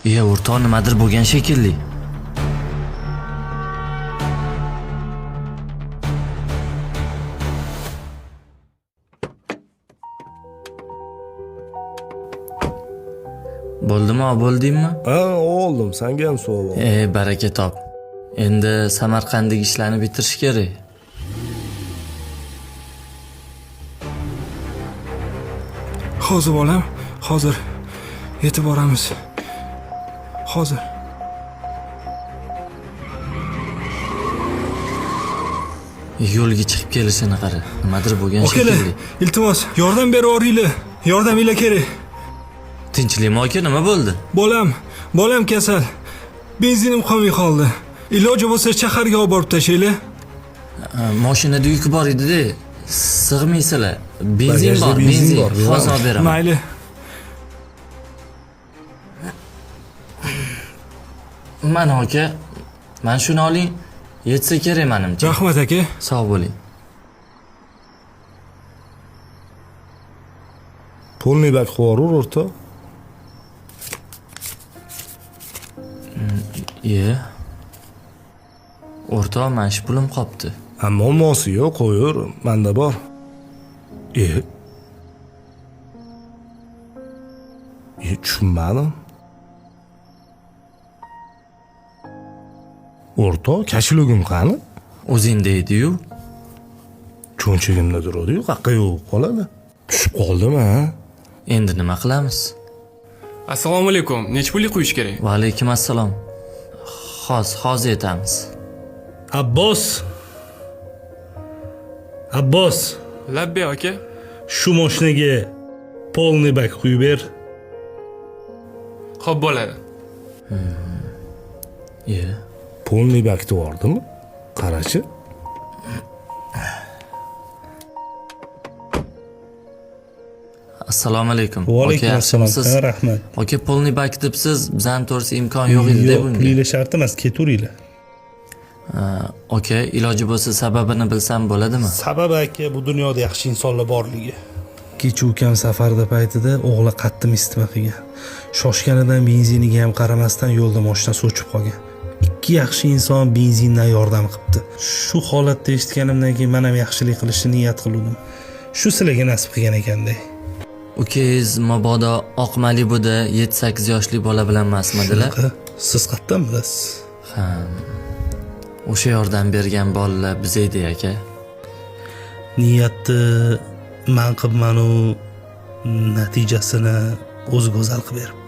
O'rtoq, nimadir bo'lgan shekilli. Bo'ldimi, bo'ldingmi? Ha, oldim. Senga ham savol bor. Baraka top. Endi Samarqanddagi ishlarni bitirish kerak. Hozir bolam, hozir yetib boramiz. Hozir. Yo'lga chiqib kelishini qara. Nimadir bo'lgan Akalar, shekilli. iltimos, yordam beravringlar. Yordaminglar kerak. Tinchlikmi aka, nima bo'ldi? Bolam kasal. Benzinim qolmay qoldi. Iloji bo'lsa shaharga olib borib tashlaylar. Mashinada yuk bor edi-da. Sig'maysizlar. Benzin bor, benzin. Hozir olib beraman. Mayli. Mana aka, mana shuni oling. Yetsa kerak menimcha. Rahmat aka. Sog' bo'ling. Pulni bak qo'rur o'rtoq. O'rtoq, mana shu pulim qopti. Ammo mosi yo'q, qo'yur, menda bor. Tushunmadim. O'rtoq, kashilugim qani? O'zingda edi-yu. Cho'nchagimda turadi-yu, qayerga yo'q qoladi? Tushib qoldimi, ha? Endi nima qilamiz? Assalomu alaykum. Nech pullik qo'yish kerak? Va alaykum assalom. Hozir aytamiz. Abbos, Labbe aka. shu mashinaga polni bak quyib ber. Xo'p bo'ladi. Polni bakda bordimi? Qarachi. Assalomu alaykum. Va alaykum Aka, assalom. yaxshimisiz? Rahmat. Aka, polni bak debsiz, bizning to'g'risi imkon yo'q edi-da bunga. Pulinglar shart emas, keturinglar. Aka, iloji bo'lsa sababini bilsam bo'ladimi? Sabab aka, bu dunyoda yaxshi insonlar borligi. Kecha ukam safarda paytida o'g'li qattiq isitma qilgan. Shoshganidan benziniga ham qaramasdan yo'lda mashinasi o'chib qolgan. Ikki yaxshi inson benzindan yordam qilibdi. Shu holatda eshitganimdan keyin men ham yaxshilik qilishni niyat qildim. Shu sizlarga nasib qilgan ekanda. Ukangiz mabodo oq Malibuda 7-8 yoshli bola bilan emasmidilar? Siz qayerdan bilasiz? Ha. O'sha yordam bergan bolalar biz edi aka. Niyatni men qilmanu natijasini o'zi go'zal qilib beribdi.